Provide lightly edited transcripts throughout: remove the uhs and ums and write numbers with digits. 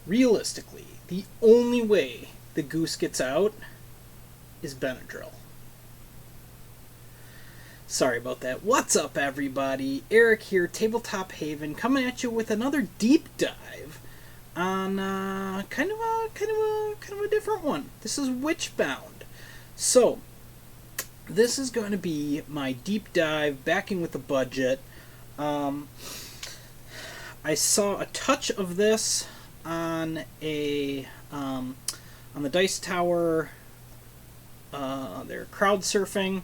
Realistically, the only way the goose gets out is Benadryl. Sorry about that. What's up, everybody? Eric here, Tabletop Haven, coming at you with another deep dive on kind of a different one. This is Witchbound. So, this is going to be my deep dive, backing with the budget. I saw a touch of this on the Dice Tower. They're crowd surfing.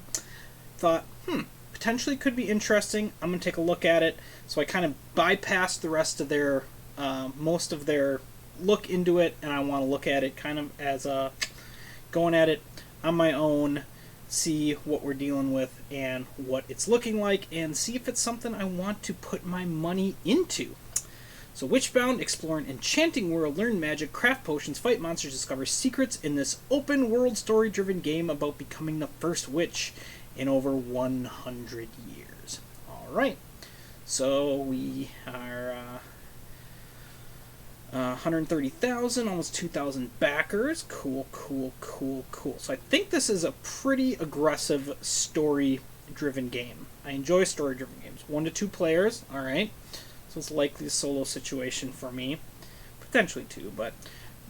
Thought, potentially could be interesting. I'm gonna take a look at it. So I kind of bypassed the rest of their most of their look into it, and I want to look at it kind of as going at it on my own, see what we're dealing with and what it's looking like, and see if it's something I want to put my money into. So Witchbound, explore an enchanting world, learn magic, craft potions, fight monsters, discover secrets in this open world story-driven game about becoming the first witch in over 100 years. Alright, so we are 130,000, almost 2,000 backers. Cool. So I think this is a pretty aggressive story-driven game. I enjoy story-driven games. 1 to 2 players, alright. So it's likely a solo situation for me. Potentially 2, but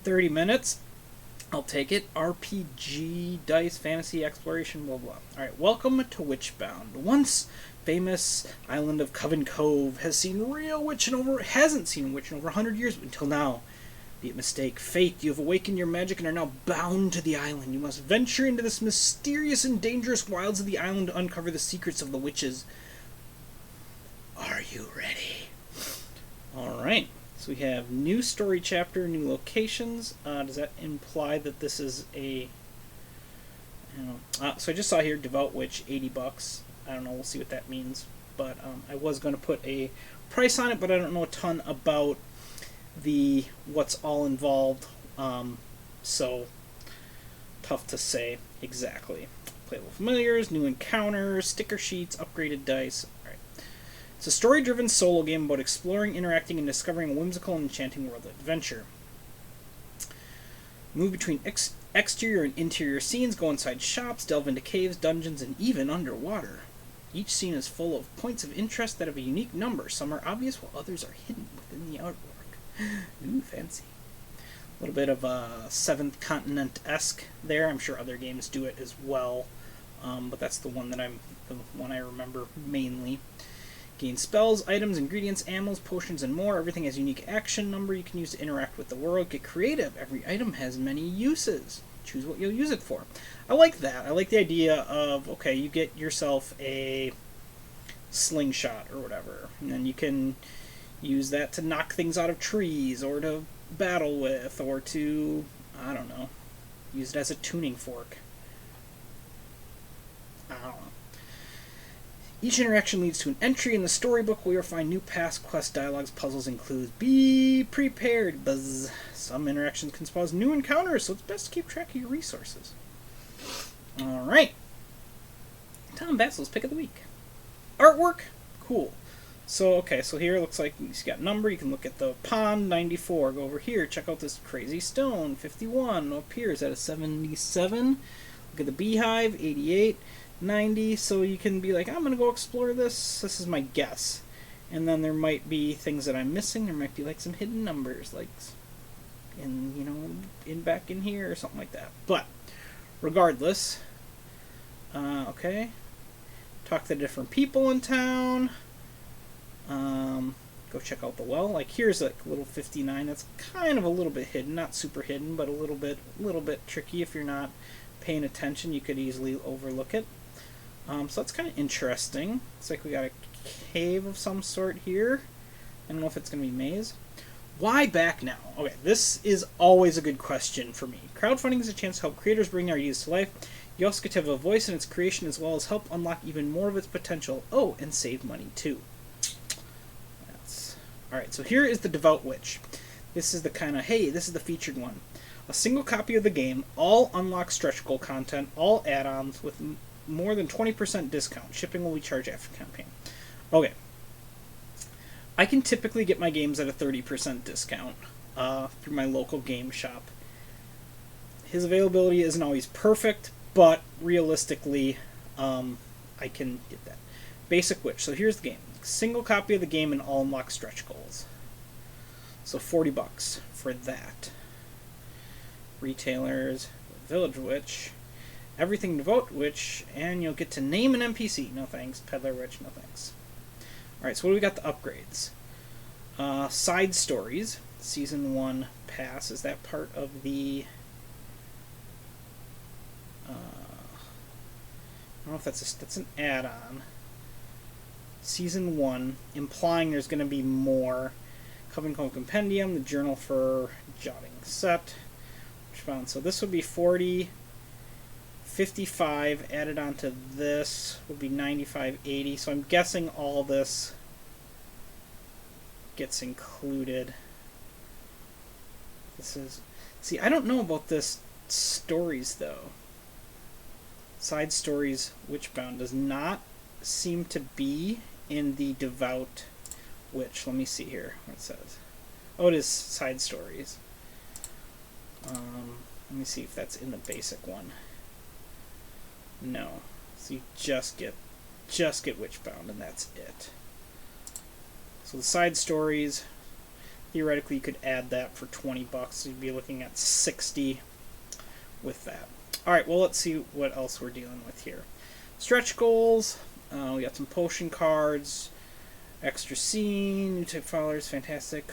30 minutes. I'll take it. RPG, dice, fantasy, exploration, blah blah. Alright, welcome to Witchbound. Once famous island of Coven Cove hasn't seen a witch in over 100 years until now. Be it mistake, fate, you have awakened your magic and are now bound to the island. You must venture into this mysterious and dangerous wilds of the island to uncover the secrets of the witches. Are you ready? Alright, so we have new story chapter, new locations. Does that imply that this is a... so I just saw here, Devout Witch, $80. I don't know, we'll see what that means. But I was going to put a price on it, but I don't know a ton about the what's all involved. So, tough to say exactly. Playable familiars, new encounters, sticker sheets, upgraded dice. It's a story-driven solo game about exploring, interacting, and discovering a whimsical and enchanting world adventure. Move between exterior and interior scenes, go inside shops, delve into caves, dungeons, and even underwater. Each scene is full of points of interest that have a unique number. Some are obvious, while others are hidden within the artwork. Ooh, fancy. A little bit of a Seventh Continent-esque there. I'm sure other games do it as well, but that's the one that the one I remember mainly. Gain spells, items, ingredients, ammos, potions, and more. Everything has a unique action number you can use to interact with the world. Get creative. Every item has many uses. Choose what you'll use it for. I like that. I like the idea of, okay, you get yourself a slingshot or whatever, and then you can use that to knock things out of trees, or to battle with, or to, I don't know, use it as a tuning fork. I don't know. Each interaction leads to an entry in the storybook where you'll find new past quest dialogues, puzzles, and clues. Be prepared, buzz. Some interactions can spawn new encounters, so it's best to keep track of your resources. Alright. Tom Bassel's pick of the week. Artwork? Cool. So, okay, so here it looks like you got number. You can look at the pond, 94. Go over here, check out this crazy stone, 51. Up here, is that a 77? Look at the beehive, 88. 90, so you can be like, I'm going to go explore this. This is my guess. And then there might be things that I'm missing. There might be like some hidden numbers, like back in here or something like that. But regardless, okay. Talk to different people in town. Go check out the well. Like here's like little 59. That's kind of a little bit hidden, not super hidden, but a little bit tricky. If you're not paying attention, you could easily overlook it. So that's kind of interesting. It's like we got a cave of some sort here. I don't know if it's going to be maze. Why back now? Okay, this is always a good question for me. Crowdfunding is a chance to help creators bring their ideas to life. You also get to have a voice in its creation as well as help unlock even more of its potential. Oh, and save money too. Alright, so here is the Devout Witch. This is the kind of, hey, this is the featured one. A single copy of the game, all unlocked stretch goal content, all add-ons with more than 20% discount. Shipping will be charged after campaign. Okay. I can typically get my games at a 30% discount. through my local game shop. His availability isn't always perfect, but realistically, I can get that. Basic Witch. So here's the game. Single copy of the game and all unlocked stretch goals. So $40 for that. Retailers, Village Witch, Everything Devote Witch, and you'll get to name an NPC. No thanks. Peddler Witch, no thanks. Alright, so what do we got the upgrades? Side Stories. Season 1 pass. Is that part of the... I don't know if that's an add-on. Season 1, implying there's going to be more. Coven Code Compendium, the Journal for Jotting Set. Witchbound. So this would be 40, 55 added onto this would be 95, 80. So I'm guessing all this gets included. This is... See, I don't know about this stories, though. Side Stories Witchbound does not seem to be in the Devout Witch. Let me see here what it says. Oh, it is Side Stories. Let me see if that's in the basic one. No. So you just get Witchbound, and that's it. So the Side Stories, theoretically you could add that for $20. So you'd be looking at 60 with that. Alright, well, let's see what else we're dealing with here. Stretch goals. We got some potion cards. Extra scene. New type followers. Fantastic.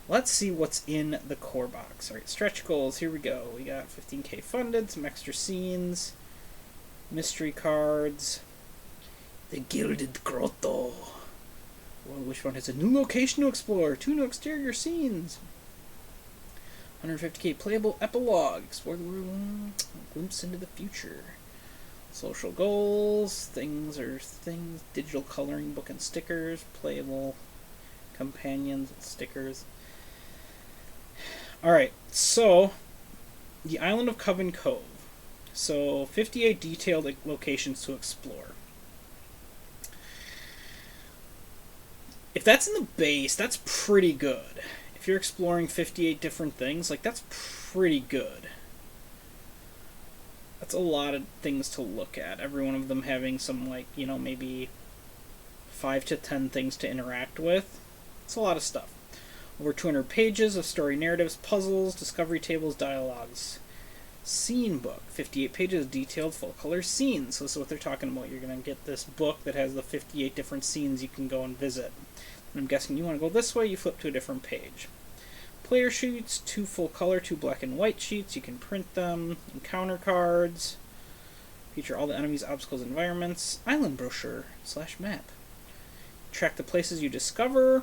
Let's see what's in the core box. Alright, stretch goals. Here we go. We got 15k funded. Some extra scenes. Mystery cards. The Gilded Grotto. Well, which one has a new location to explore? 2 new exterior scenes. 150k playable epilogue. Explore the world. Glimpse into the future. Social goals. Things. Digital coloring book and stickers. Playable companions and stickers. Alright, so the island of Coven Cove. So 58 detailed locations to explore. If that's in the base, that's pretty good. If you're exploring 58 different things, like, that's pretty good. That's a lot of things to look at. Every one of them having some, like, you know, maybe 5 to 10 things to interact with. It's a lot of stuff. Over 200 pages of story narratives, puzzles, discovery tables, dialogues. Scene book. 58 pages of detailed full-color scenes. So this is what they're talking about. You're going to get this book that has the 58 different scenes you can go and visit. And I'm guessing you want to go this way, you flip to a different page. Player sheets, 2 full-color, 2 black and white sheets. You can print them. Encounter cards. Feature all the enemies, obstacles, environments. Island brochure / map. Track the places you discover.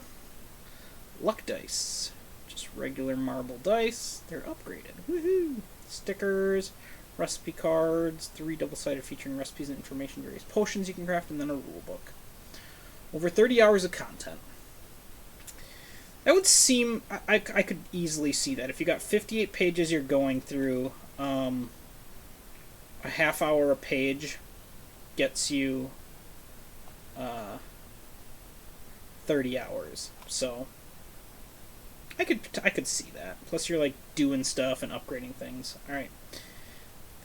Luck dice. Just regular marble dice. They're upgraded. Woohoo! Stickers. Recipe cards. 3 double-sided featuring recipes and information, various potions you can craft, and then a rule book. Over 30 hours of content. That would seem... I could easily see that. If you got 58 pages you're going through, a half hour a page gets you 30 hours. So I could see that. Plus you're like doing stuff and upgrading things. Alright. The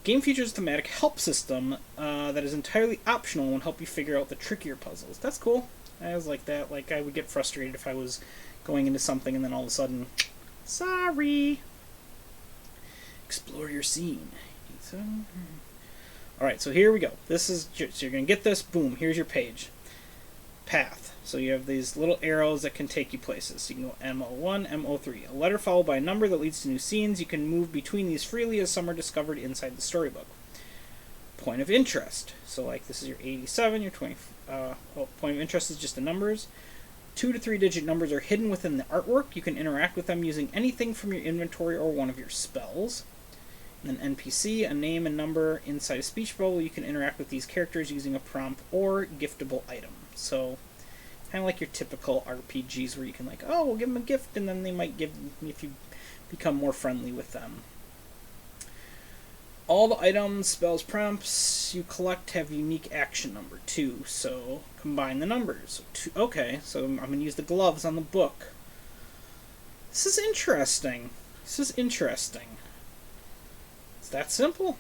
game features a thematic help system that is entirely optional and will help you figure out the trickier puzzles. That's cool. I was like that. Like, I would get frustrated if I was going into something and then all of a sudden, sorry. Explore your scene. Alright, so here we go. This is, so you're going to get this, boom, here's your page. Path. So you have these little arrows that can take you places. So you can go MO1, MO3. A letter followed by a number that leads to new scenes. You can move between these freely as some are discovered inside the storybook. Point of interest. So like this is your 87, your 20... point of interest is just the numbers. 2 to 3 digit numbers are hidden within the artwork. You can interact with them using anything from your inventory or one of your spells. And then NPC, a name and number inside a speech bubble. You can interact with these characters using a prompt or giftable item. So, kind of like your typical RPGs where you can like, oh, we'll give them a gift, and then they might give if you become more friendly with them. All the items, spells, prompts you collect have unique action number 2, so combine the numbers. Okay, so I'm going to use the gloves on the book. This is interesting. This is interesting. It's that simple.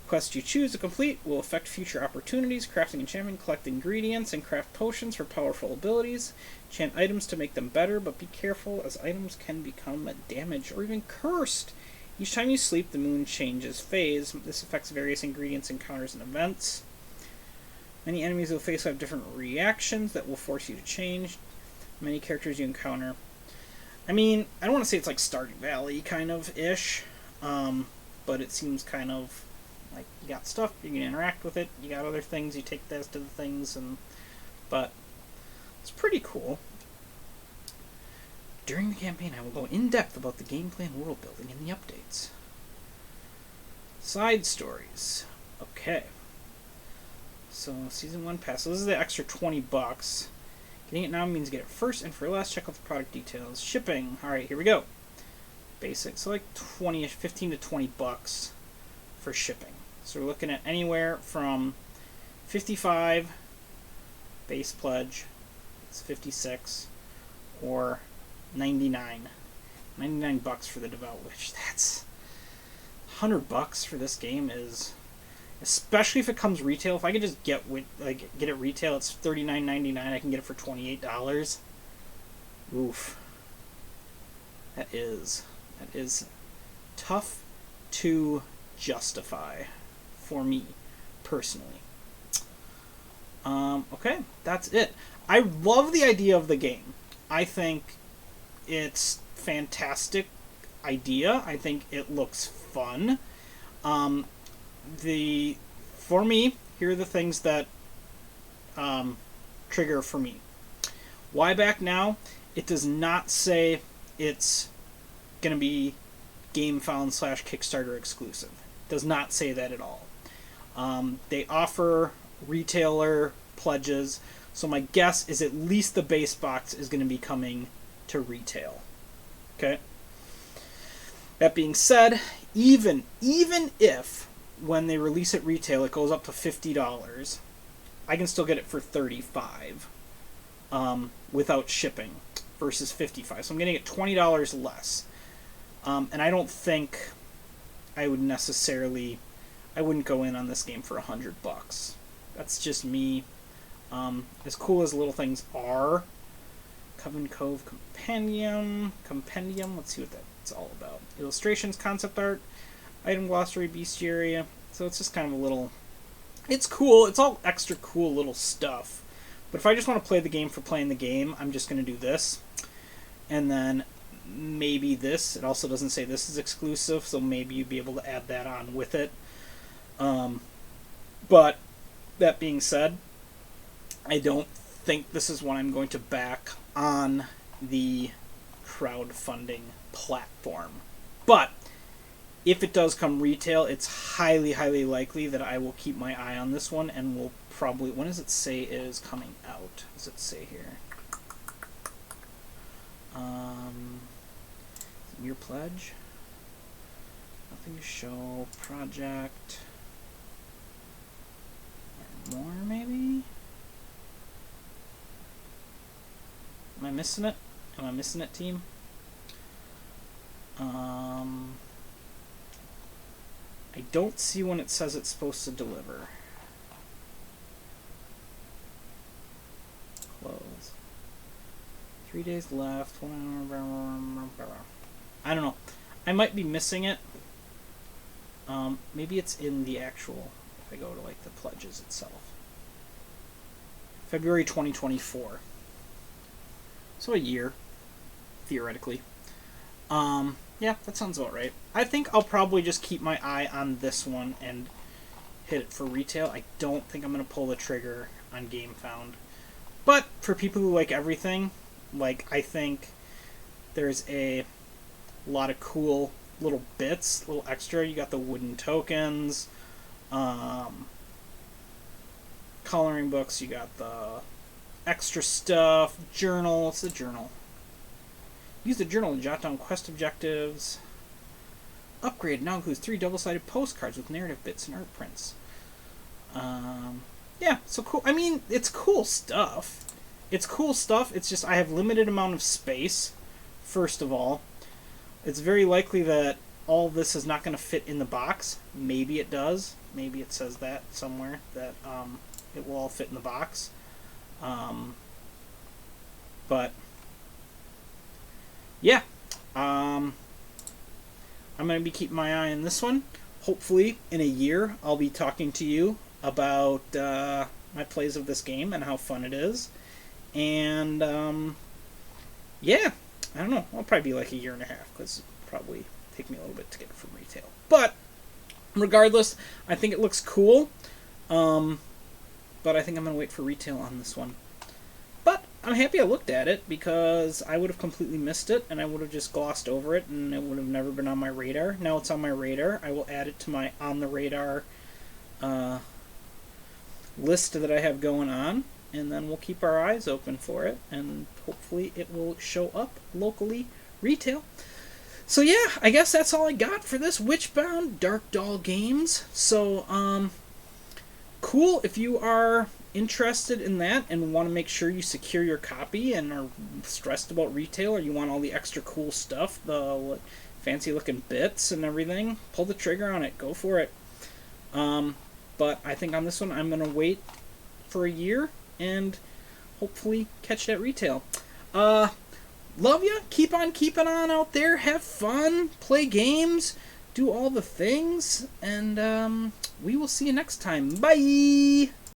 Quests you choose to complete will affect future opportunities. Crafting enchantment, collect ingredients, and craft potions for powerful abilities. Enchant items to make them better, but be careful as items can become damaged or even cursed. Each time you sleep, the moon changes phase. This affects various ingredients, encounters, and events. Many enemies you'll face have different reactions that will force you to change. Many characters you encounter. I mean, I don't want to say it's like Stardew Valley kind of ish, but it seems kind of like you got stuff, you can interact with it, you got other things, you take this to the things, but it's pretty cool. During the campaign, I will go in depth about the gameplay and world building and the updates. Side stories. Okay. So, Season 1 pass. So this is the extra $20. Getting it now means get it first and for last. Check out the product details. Shipping. Alright, here we go. Basic. So like 15 to $20 for shipping. So we're looking at anywhere from 55 base pledge. It's 56 or 99 $99 for the Devout Witch. That's $100 for this game is, especially if it comes retail. If I could just get it retail, it's $39.99. I can get it for $28. Oof. That is tough to justify for me personally. Okay, that's it. I love the idea of the game. I think it's fantastic idea. I think it looks fun. For me, here are the things that trigger for me. Why back now? It does not say it's going to be Gamefound / Kickstarter exclusive. It does not say that at all. They offer retailer pledges, so my guess is at least the base box is going to be coming to retail. Okay? That being said, even if when they release it retail it goes up to $50, I can still get it for $35 without shipping versus $55. So I'm getting it $20 less. And I don't think I would necessarily, I wouldn't go in on this game for $100. That's just me. As cool as little things are, Coven Cove Compendium, let's see what that's all about. Illustrations, concept art, item glossary, bestiary. So it's just kind of a little, it's cool, it's all extra cool little stuff. But if I just want to play the game for playing the game, I'm just going to do this. And then maybe this. It also doesn't say this is exclusive, so maybe you'd be able to add that on with it. But that being said, I don't think this is what I'm going to back on the crowdfunding platform. But if it does come retail, it's highly, highly likely that I will keep my eye on this one and will probably... When does it say it is coming out? Does it say here? Your pledge? Nothing to show. Project. More, maybe? Am I missing it? Am I missing it, team? I don't see when it says it's supposed to deliver. Close. 3 days left. 1 hour. I don't know. I might be missing it. Maybe it's in the actual, if I go to like the pledges itself. February 2024. So a year, theoretically. Yeah, that sounds about right. I think I'll probably just keep my eye on this one and hit it for retail. I don't think I'm going to pull the trigger on Gamefound. But for people who like everything, like, I think there's a lot of cool little bits, little extra. You got the wooden tokens, coloring books, you got the extra stuff, journal. What's the journal? Use the journal to jot down quest objectives. Upgrade now includes 3 double-sided postcards with narrative bits and art prints. Yeah, so cool. I mean, it's cool stuff. it's cool stuff. It's just I have limited amount of space, first of all. It's very likely that all this is not going to fit in the box. Maybe it does. Maybe it says that somewhere, that it will all fit in the box. But, yeah. I'm going to be keeping my eye on this one. Hopefully, in a year, I'll be talking to you about my plays of this game and how fun it is. And, yeah. I don't know. I'll probably be like a year and a half, because it'll probably take me a little bit to get it from retail. But, regardless, I think it looks cool. But I think I'm going to wait for retail on this one. But I'm happy I looked at it, because I would have completely missed it, and I would have just glossed over it, and it would have never been on my radar. Now it's on my radar. I will add it to my on-the-radar list that I have going on, and then we'll keep our eyes open for it, and hopefully it will show up locally retail. So yeah, I guess that's all I got for this Witchbound Dark Doll Games. So, cool. If you are interested in that and want to make sure you secure your copy and are stressed about retail, or you want all the extra cool stuff, the fancy looking bits and everything, pull the trigger on it. Go for it. But I think on this one I'm going to wait for a year and hopefully catch it at retail. Love ya. Keep on keeping on out there. Have fun. Play games. Do all the things. And we will see you next time. Bye!